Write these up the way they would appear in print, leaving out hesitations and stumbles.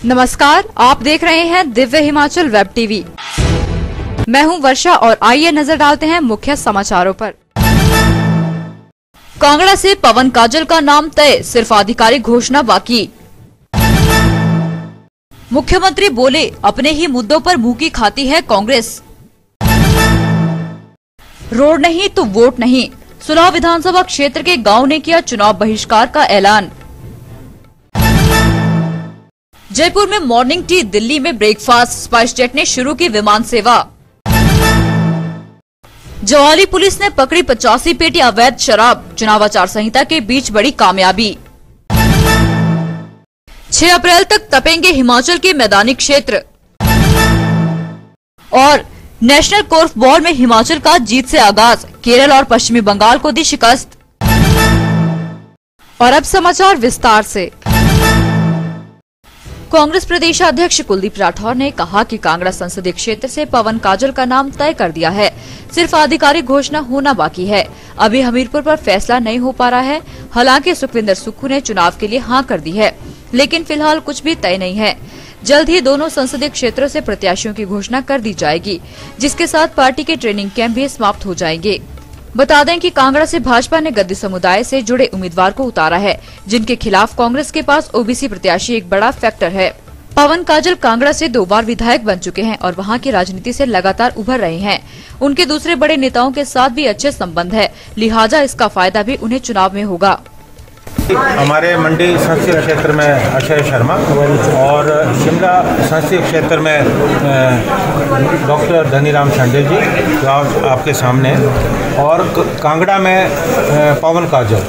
नमस्कार, आप देख रहे हैं दिव्य हिमाचल वेब टीवी। मैं हूं वर्षा और आइए नजर डालते हैं मुख्य समाचारों पर। कांगड़ा से पवन काजल का नाम तय, सिर्फ आधिकारिक घोषणा बाकी। मुख्यमंत्री बोले, अपने ही मुद्दों पर मुंह की खाती है कांग्रेस। रोड नहीं तो वोट नहीं, सुलह विधानसभा क्षेत्र के गांव ने किया चुनाव बहिष्कार का ऐलान। जयपुर में मॉर्निंग टी, दिल्ली में ब्रेकफास्ट, स्पाइस जेट ने शुरू की विमान सेवा। जवाली पुलिस ने पकड़ी 85 पेटी अवैध शराब, चुनाव आचार संहिता के बीच बड़ी कामयाबी। 6 अप्रैल तक तपेंगे हिमाचल के मैदानी क्षेत्र। और नेशनल कोर्फबॉल में हिमाचल का जीत से आगाज, केरल और पश्चिमी बंगाल को दी शिकस्त। और अब समाचार विस्तार से। कांग्रेस प्रदेशाध्यक्ष कुलदीप राठौर ने कहा कि कांगड़ा संसदीय क्षेत्र से पवन काजल का नाम तय कर दिया है, सिर्फ आधिकारिक घोषणा होना बाकी है। अभी हमीरपुर पर फैसला नहीं हो पा रहा है। हालांकि सुखविंदर सुक्खू ने चुनाव के लिए हां कर दी है, लेकिन फिलहाल कुछ भी तय नहीं है। जल्द ही दोनों संसदीय क्षेत्रों से प्रत्याशियों की घोषणा कर दी जाएगी, जिसके साथ पार्टी के ट्रेनिंग कैंप भी समाप्त हो जाएंगे। बता दें कि कांगड़ा से भाजपा ने गद्दी समुदाय से जुड़े उम्मीदवार को उतारा है, जिनके खिलाफ कांग्रेस के पास ओबीसी प्रत्याशी एक बड़ा फैक्टर है। पवन काजल कांगड़ा से 2 बार विधायक बन चुके हैं और वहां की राजनीति से लगातार उभर रहे हैं। उनके दूसरे बड़े नेताओं के साथ भी अच्छे संबंध है, लिहाजा इसका फायदा भी उन्हें चुनाव में होगा। हमारे मंडी संसदीय क्षेत्र में अक्षय शर्मा और शिमला संसदीय क्षेत्र में डॉक्टर धनीराम शांडिल जी जो आपके सामने, और कांगड़ा में पवन काजल,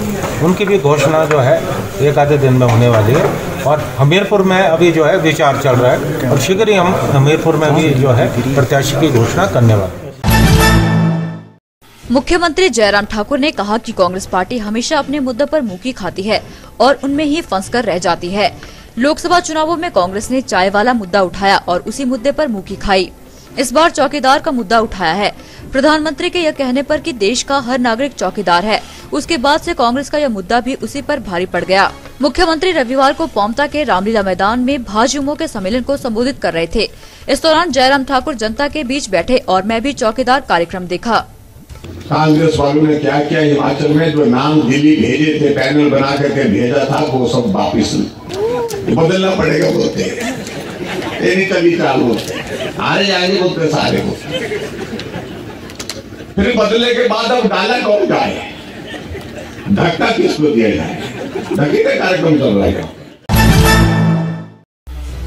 उनकी भी घोषणा जो है एक आधे दिन में होने वाली है। और हमीरपुर में अभी जो है विचार चल रहा है और शीघ्र ही हम हमीरपुर में भी जो है प्रत्याशी की घोषणा करने वाले हैं। मुख्यमंत्री जयराम ठाकुर ने कहा कि कांग्रेस पार्टी हमेशा अपने मुद्दों पर मुंह की खाती है और उनमें ही फंसकर रह जाती है। लोकसभा चुनावों में कांग्रेस ने चाय वाला मुद्दा उठाया और उसी मुद्दे पर मुंह की खाई। इस बार चौकीदार का मुद्दा उठाया है। प्रधानमंत्री के यह कहने पर कि देश का हर नागरिक चौकीदार है, उसके बाद से कांग्रेस का यह मुद्दा भी उसी पर भारी पड़ गया। मुख्यमंत्री रविवार को पांवटा के रामलीला मैदान में भाजयुमो के सम्मेलन को संबोधित कर रहे थे। इस दौरान जयराम ठाकुर जनता के बीच बैठे और मैं भी चौकीदार कार्यक्रम देखा। कांग्रेस वालों ने क्या किया, हिमाचल में जो नाम दिल्ली भेजे थे, पैनल बना करके भेजा था, वो सब वापिस बदलना पड़ेगा बोलते हैं। आरे जाएंगे बोलते सारे को, फिर बदलने के बाद अब डाला कौन जाए, धक्का किसको दिया जाए, धक्के का कार्यक्रम चल रहा है।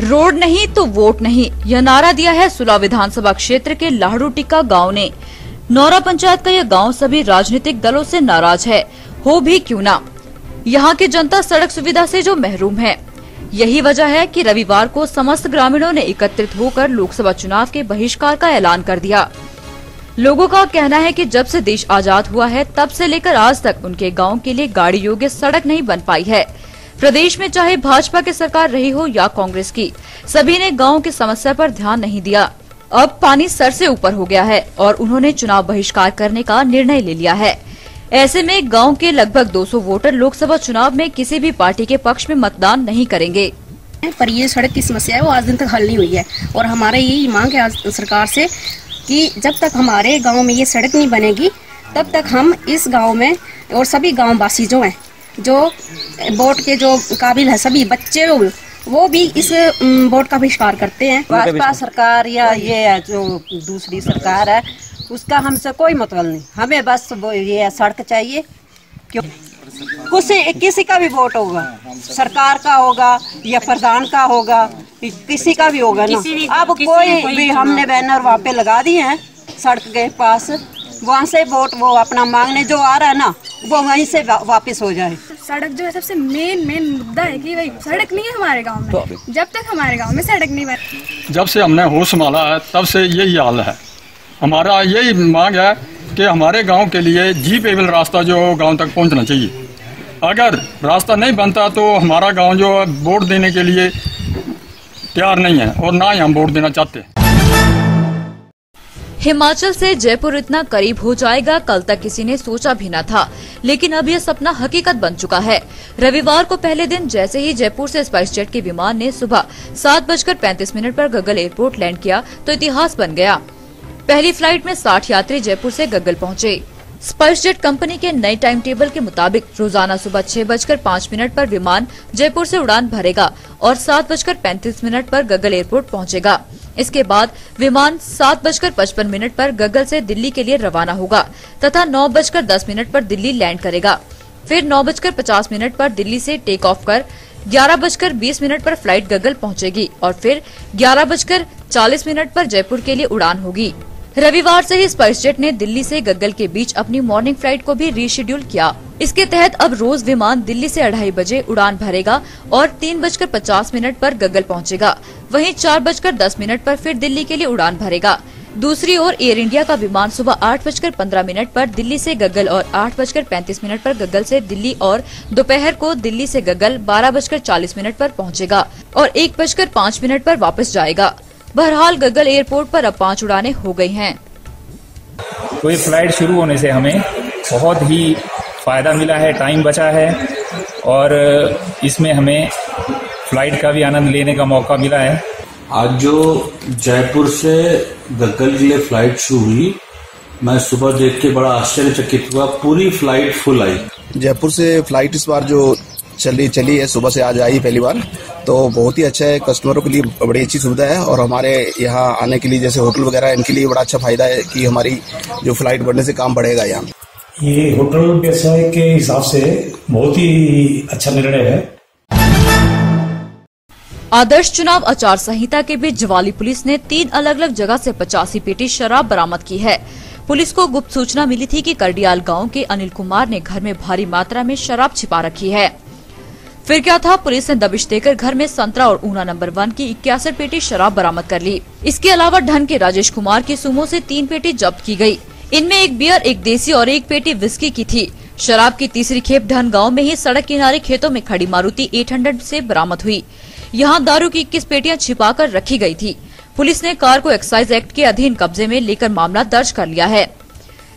रोड नहीं तो वोट नहीं, यह नारा दिया है सुलह विधानसभा क्षेत्र के लाहड़ू टिक्का गांव ने। नौरा पंचायत का यह गांव सभी राजनीतिक दलों से नाराज है, हो भी क्यों ना। यहाँ की जनता सड़क सुविधा से जो महरूम है। यही वजह है कि रविवार को समस्त ग्रामीणों ने एकत्रित होकर लोकसभा चुनाव के बहिष्कार का ऐलान कर दिया। लोगों का कहना है कि जब से देश आजाद हुआ है तब से लेकर आज तक उनके गांव के लिए गाड़ी योग्य सड़क नहीं बन पाई है। प्रदेश में चाहे भाजपा की सरकार रही हो या कांग्रेस की, सभी ने गाँव की समस्या पर ध्यान नहीं दिया। अब पानी सर से ऊपर हो गया है और उन्होंने चुनाव बहिष्कार करने का निर्णय ले लिया है। ऐसे में गांव के लगभग 200 वोटर लोकसभा चुनाव में किसी भी पार्टी के पक्ष में मतदान नहीं करेंगे। पर ये सड़क की समस्या है वो आज दिन तक हल नहीं हुई है और हमारे यही मांग है आज सरकार से कि जब तक हमारे गांव में ये सड़क नहीं बनेगी तब तक हम इस गांव में और सभी गांव वासी जो हैं, जो वोट के जो काबिल है, सभी बच्चे वो भी इस वोट का बहिष्कार करते हैं। भाजपा सरकार या ये जो दूसरी सरकार है उसका हमसे कोई मतलब नहीं, हमें बस वो ये सड़क चाहिए। क्यों किसी का भी वोट होगा, सरकार का होगा या प्रधान का होगा, किसी का भी होगा ना। अब कोई भी हमने बैनर वहाँ पे लगा दिए हैं सड़क के पास, वहाँ से वोट वो अपना मांगने जो आ रहा है ना वो वहीं से वापस हो जाए। सड़क जो है सबसे मेन मुद्दा है कि भाई सड़क नहीं है हमारे गांव में। जब तक हमारे गांव में सड़क नहीं बनी, जब से हमने होश संभाला है तब से यही हाल है। हमारा यही मांग है कि हमारे गांव के लिए जीपेबल रास्ता जो गांव तक पहुंचना चाहिए। अगर रास्ता नहीं बनता तो हमारा गांव जो वोट देने के लिए तैयार नहीं है और ना ही हम वोट देना चाहते। हिमाचल से जयपुर इतना करीब हो जाएगा, कल तक किसी ने सोचा भी न था, लेकिन अब यह सपना हकीकत बन चुका है। रविवार को पहले दिन जैसे ही जयपुर से स्पाइस जेट के विमान ने सुबह 7:35 पर गग्गल एयरपोर्ट लैंड किया तो इतिहास बन गया। पहली फ्लाइट में 60 यात्री जयपुर से गग्गल पहुंचे। स्पाइस जेट कंपनी के नए टाइम टेबल के मुताबिक रोजाना सुबह 6:05 पर विमान जयपुर से उड़ान भरेगा और 7:35 पर गग्गल एयरपोर्ट पहुंचेगा। इसके बाद विमान 7:55 पर गग्गल से दिल्ली के लिए रवाना होगा तथा 9:10 पर दिल्ली लैंड करेगा। फिर 9:50 पर दिल्ली से टेक ऑफ कर 11:20 पर फ्लाइट गग्गल पहुंचेगी और फिर 11:40 पर जयपुर के लिए उड़ान होगी। रविवार से ही स्पाइस जेट ने दिल्ली से गग्गल के बीच अपनी मॉर्निंग फ्लाइट को भी रीशेड्यूल किया। इसके तहत अब रोज विमान दिल्ली से 2:30 बजे उड़ान भरेगा और 3:50 पर गग्गल पहुंचेगा। वहीं 4:10 पर फिर दिल्ली के लिए उड़ान भरेगा। दूसरी ओर एयर इंडिया का विमान सुबह 8:15 पर दिल्ली से गग्गल और 8:35 पर गग्गल से दिल्ली और दोपहर को दिल्ली से गग्गल 12:40 पर पहुंचेगा और 1:05 पर वापस जाएगा। बहरहाल गग्गल एयरपोर्ट पर अब 5 उड़ानें हो गई हैं। तो ये फ्लाइट शुरू होने से हमें बहुत ही फायदा मिला है, टाइम बचा है और इसमें हमें फ्लाइट का भी आनंद लेने का मौका मिला है। आज जो जयपुर से गग्गल के लिए फ्लाइट शुरू हुई, मैं सुबह देख के बड़ा आश्चर्यचकित हुआ। पूरी फ्लाइट फुल आई। जयपुर से फ्लाइट इस बार जो चली है, सुबह से आज आई पहली बार, तो बहुत ही अच्छा है। कस्टमरों के लिए बड़ी अच्छी सुविधा है और हमारे यहाँ आने के लिए जैसे होटल वगैरह इनके लिए बड़ा अच्छा फायदा है कि हमारी जो फ्लाइट बढ़ने से काम बढ़ेगा। यहाँ ये होटल व्यवसाय के हिसाब से बहुत ही अच्छा निर्णय है। आदर्श चुनाव आचार संहिता के बीच ज्वाली पुलिस ने 3 अलग अलग जगह से 85 पेटी शराब बरामद की है। पुलिस को गुप्त सूचना मिली थी कि करडियाल गांव के अनिल कुमार ने घर में भारी मात्रा में शराब छिपा रखी है। फिर क्या था, पुलिस ने दबिश देकर घर में संतरा और ऊना नंबर 1 की 81 पेटी शराब बरामद कर ली। इसके अलावा ढन के राजेश कुमार की सुमो से 3 पेटी जब्त की गई। इनमें 1 बियर, 1 देसी और 1 पेटी विस्की की थी। शराब की तीसरी खेप ढन गांव में ही सड़क किनारे खेतों में खड़ी मारुति 800 से बरामद हुई। यहाँ दारू की 21 पेटियां छिपाकर रखी गई थी। पुलिस ने कार को एक्साइज एक्ट के अधीन कब्जे में लेकर मामला दर्ज कर लिया है।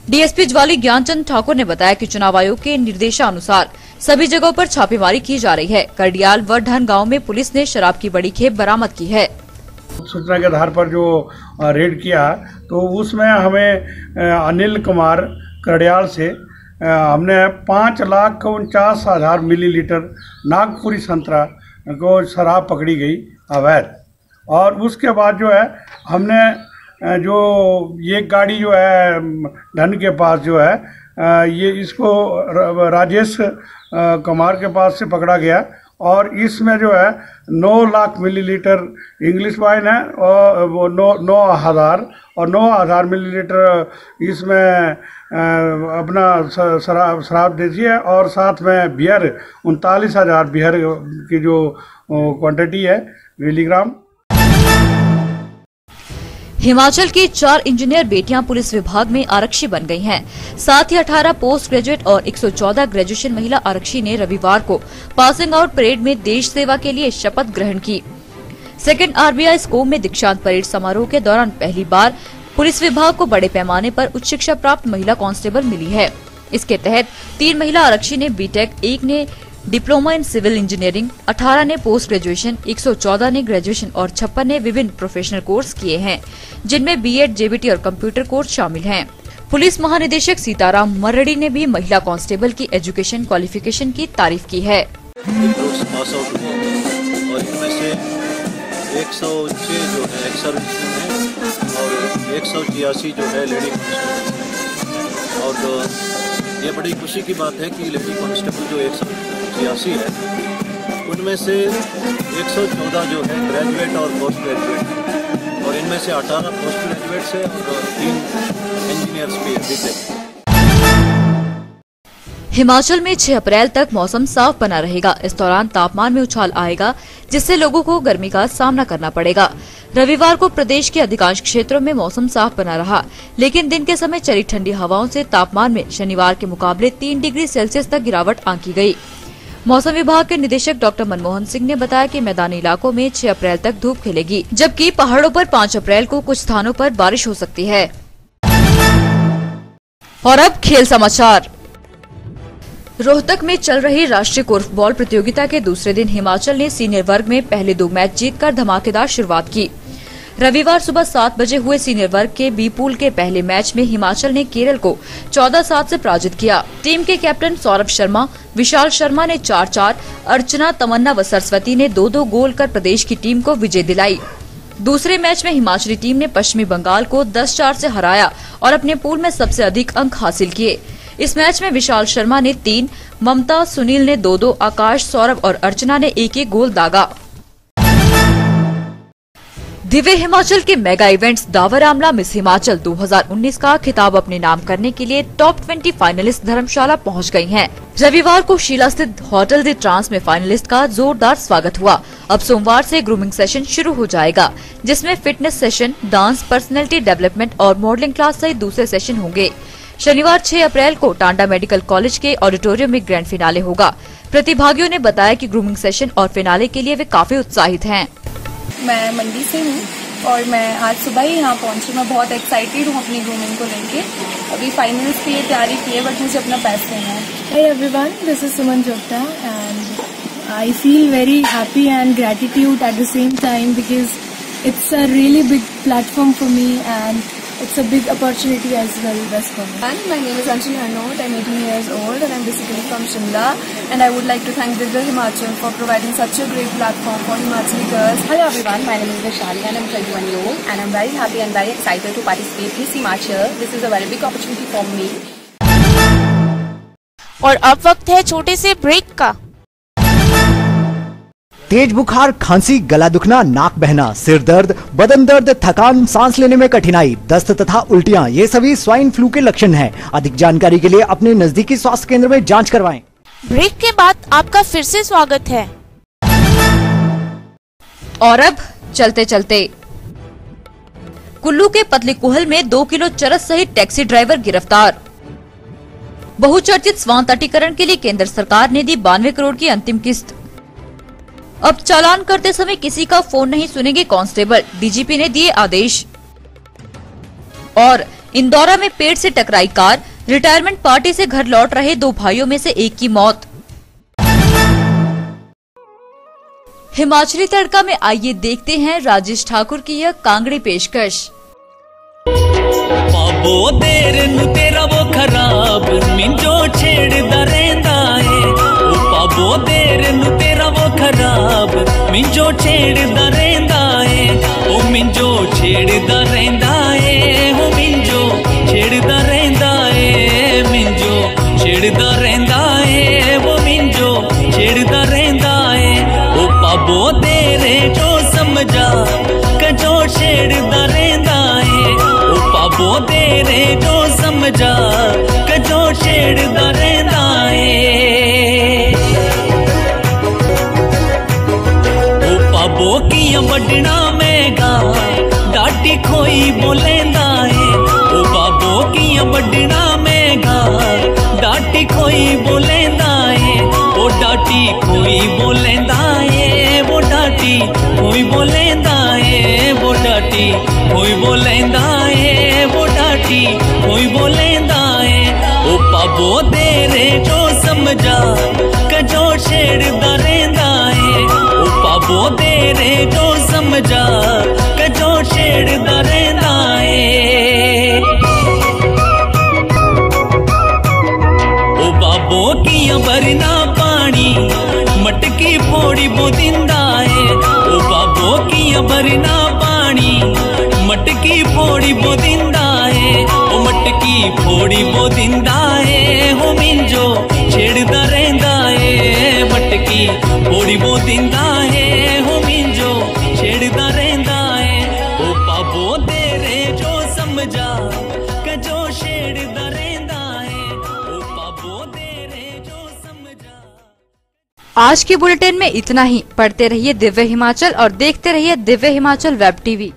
डीएसपी ज्वाली ज्ञानचंद ठाकुर ने बताया कि चुनाव आयोग के निर्देशानुसार सभी जगहों पर छापेमारी की जा रही है। करडियाल व ढन गांव में पुलिस ने शराब की बड़ी खेप बरामद की है। सूचना के आधार पर जो रेड किया तो उसमें हमें अनिल कुमार करडियाल से हमने 5,49,000 मिलीलीटर नागपुरी संतरा को शराब पकड़ी गई अवैध। और उसके बाद जो है हमने जो ये गाड़ी जो है ढन के पास जो है ये इसको राजेश कुमार के पास से पकड़ा गया और इसमें जो है 9 लाख मिलीलीटर इंग्लिश वाइन है और वो 9,000 और 9,000 मिलीलीटर इसमें अपना शराब देसी है और साथ में बियर 39,000 बियर की जो क्वांटिटी है मिलीग्राम। हिमाचल की 4 इंजीनियर बेटियां पुलिस विभाग में आरक्षी बन गई हैं। साथ ही 18 पोस्ट ग्रेजुएट और 114 ग्रेजुएशन महिला आरक्षी ने रविवार को पासिंग आउट परेड में देश सेवा के लिए शपथ ग्रहण की। सेकंड आरबीआई स्कूल में दीक्षांत परेड समारोह के दौरान पहली बार पुलिस विभाग को बड़े पैमाने पर उच्च शिक्षा प्राप्त महिला कांस्टेबल मिली है। इसके तहत 3 महिला आरक्षी ने बीटेक, 1 ने डिप्लोमा इन सिविल इंजीनियरिंग, 18 ने पोस्ट ग्रेजुएशन, 114 ने ग्रेजुएशन और 56 ने विभिन्न प्रोफेशनल कोर्स किए हैं, जिनमें बीएड, जेबीटी और कंप्यूटर कोर्स शामिल हैं। पुलिस महानिदेशक सीताराम मरड़ी ने भी महिला कांस्टेबल की एजुकेशन क्वालिफिकेशन की तारीफ की है। और इनमें से 106 जो है एक्स सर्विसमैन है और 186 जो है लेडी कांस्टेबल। और ये बड़ी खुशी की बात है कि लेडी कांस्टेबल जो 186 है उनमें से 114 जो है ग्रेजुएट और पोस्ट ग्रेजुएट है और इनमें से 18 पोस्ट ग्रेजुएट्स है और 3 इंजीनियर्स भी है। हिमाचल में 6 अप्रैल तक मौसम साफ बना रहेगा। इस दौरान तापमान में उछाल आएगा, जिससे लोगों को गर्मी का सामना करना पड़ेगा। रविवार को प्रदेश के अधिकांश क्षेत्रों में मौसम साफ बना रहा, लेकिन दिन के समय चली ठंडी हवाओं से तापमान में शनिवार के मुकाबले 3 डिग्री सेल्सियस तक गिरावट आंकी गई। मौसम विभाग के निदेशक डॉक्टर मनमोहन सिंह ने बताया कि मैदानी इलाकों में 6 अप्रैल तक धूप खिलेगी, जबकि पहाड़ों पर 5 अप्रैल को कुछ स्थानों पर बारिश हो सकती है। और अब खेल समाचार। रोहतक में चल रही राष्ट्रीय कोर्फबॉल प्रतियोगिता के दूसरे दिन हिमाचल ने सीनियर वर्ग में पहले 2 मैच जीतकर धमाकेदार शुरुआत की। रविवार सुबह 7 बजे हुए सीनियर वर्ग के बी पूल के पहले मैच में हिमाचल ने केरल को 14-7 से पराजित किया। टीम के कैप्टन सौरभ शर्मा, विशाल शर्मा ने 4-4, अर्चना, तमन्ना व सरस्वती ने 2-2 गोल कर प्रदेश की टीम को विजय दिलाई। दूसरे मैच में हिमाचली टीम ने पश्चिमी बंगाल को 10-4 से हराया और अपने पूल में सबसे अधिक अंक हासिल किए। इस मैच में विशाल शर्मा ने 3, ममता, सुनील ने 2-2, आकाश, सौरभ और अर्चना ने 1-1 गोल दागा। दिव्य हिमाचल के mega events Dabur Amla miss Himachal 2019 का खिताब अपने नाम करने के लिए टॉप 20 फाइनलिस्ट धर्मशाला पहुंच गई हैं। रविवार को शीला स्थित होटल द ट्रांस में फाइनलिस्ट का जोरदार स्वागत हुआ। अब सोमवार से ग्रूमिंग सेशन शुरू हो जाएगा, जिसमें fitness session, dance, personality development और मॉडलिंग क्लास सहित दूसरे सेशन होंगे। शनिवार 6 अप्रैल को टांडा मेडिकल कॉलेज के ऑडिटोरियम में ग्रैंड फिनाले होगा। प्रतिभागियों ने बताया कि ग्रूमिंग सेशन और फिनाले के लिए वे काफी उत्साहित हैं। मैं मंडी से हूँ और मैं आज सुबह ही यहाँ पहुँची। मैं बहुत एक्साइटेड हूँ अपनी ग्रूमिंग को लेके। अभी फाइनल्स के लिए तैयारी की है, बट मुझे अपना बेस्ट देना है। Hi everyone, this is Suman Jogta and I feel very happy and gratitude at the same time because it's a really big platform for me and it's a big opportunity as well for me. And my name is Anshul Harnout. I'm 18 years old and I'm basically from Shimla. And I would like to thank Divya Himachal for providing such a great platform for Himachali girls. Hello everyone, my name is Vaishali and I'm 21 years old and I'm very happy and very excited to participate in Himachal. This is a very big opportunity for me. और अब वक्त है छोटे से break का। तेज बुखार, खांसी, गला दुखना, नाक बहना, सिर दर्द, बदन दर्द, थकान, सांस लेने में कठिनाई, दस्त तथा उल्टियां, ये सभी स्वाइन फ्लू के लक्षण हैं। अधिक जानकारी के लिए अपने नजदीकी स्वास्थ्य केंद्र में जांच करवाएं। ब्रेक के बाद आपका फिर से स्वागत है। और अब चलते चलते कुल्लू के पतली कुहल में 2 किलो चरस सहित टैक्सी ड्राइवर गिरफ्तार। बहुचर्चित स्वान तटीकरण के लिए केंद्र सरकार ने दी 92 करोड़ की अंतिम किस्त। अब चालान करते समय किसी का फोन नहीं सुनेंगे कांस्टेबल, डीजीपी ने दिए आदेश। और इंदौरा में पेड़ से टकराई कार, रिटायरमेंट पार्टी से घर लौट रहे 2 भाइयों में से एक की मौत। हिमाचली तड़का में आइए देखते हैं राजेश ठाकुर की यह कांगड़ी पेशकश। पाबो देर नु तेरा वो खराब मिंजो छेड़दा रहंदा है। ओ पाबो देर नु तेरा वो खराब मिंजो छेड़दा रहंदा है। ओ मिंजो छेड़दा रहंदा है। ओ मिंजो छेड़दा रहंदा है। मिंजो छेड़दा रहंदा है। वो मिंजो छेड़दा रहंदा है। ओ पाबो देरे जो समझा कजो छेड़दा रहंदा है। ओ पाबो देरे जो समझा कजो छेड़दा रहंदा है। ओ पाबो किया बडना मेगा डाटी खोई बोलेंदा है। ओ पाबो किया बडना मेगा डाटी खोई बोलेंदा है। ओ डाटी खोई बोलेंदा है। वो डाटी खोई बोलेंदा है। वो डाटी खोई बोलेंदा है। वो डाटी खोई बोलेंदा है। ओ पाबो देरे जो समझा कजो छेड़दा रहंदा है। ओ पाबो देरे जो समझा कजो छेड़दा रहंदा है। ओ बाबो किया भरना पानी मटकी फोड़ी बोदिंदा है। ओ बाबो किया भरना पानी मटकी फोड़ी बोदिंदा है। ओ मटकी फोड़ी बोदिंदा है। हो मिंजो छेड़दा रहंदा है। मटकी फोड़ी बोदिंदा है। हो मिंजो छेड़दा रहंदा है। ओ पाबो देरे जो समझा कजो छेड़दा रहंदा है। ओ पाबो देरे जो समझा। आज के बुलेटिन में इतना ही। पढ़ते रहिए दिव्य हिमाचल और देखते रहिए दिव्य हिमाचल वेब टीवी।